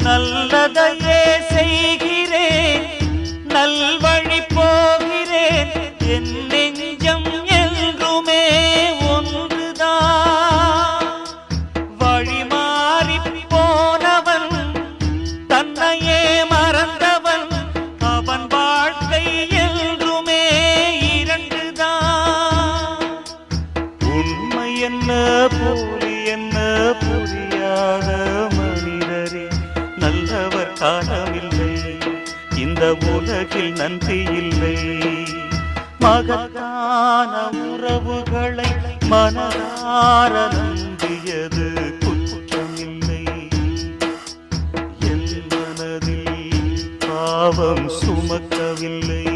நல்லதையே செய்கிறேன், நல்வழி போகிறேன், என் நெஞ்சம் என்றுமே ஒன்றுதான். வழி மாறி போனவன், தன்னையே மறந்தவன், அவன் வாழ்க்கை என்றுமே இரண்டுதான். உண்மை என்ன போலி என்ன புரியாத மனிதரே, நல்லவர் காலமில்லை, இந்த உலகில் நன்றி இல்லை. மகத்தான உறவுகளை மனதார நம்பியது குற்றமில்லை. என் மனதில் பாவம் சுமக்கவில்லை.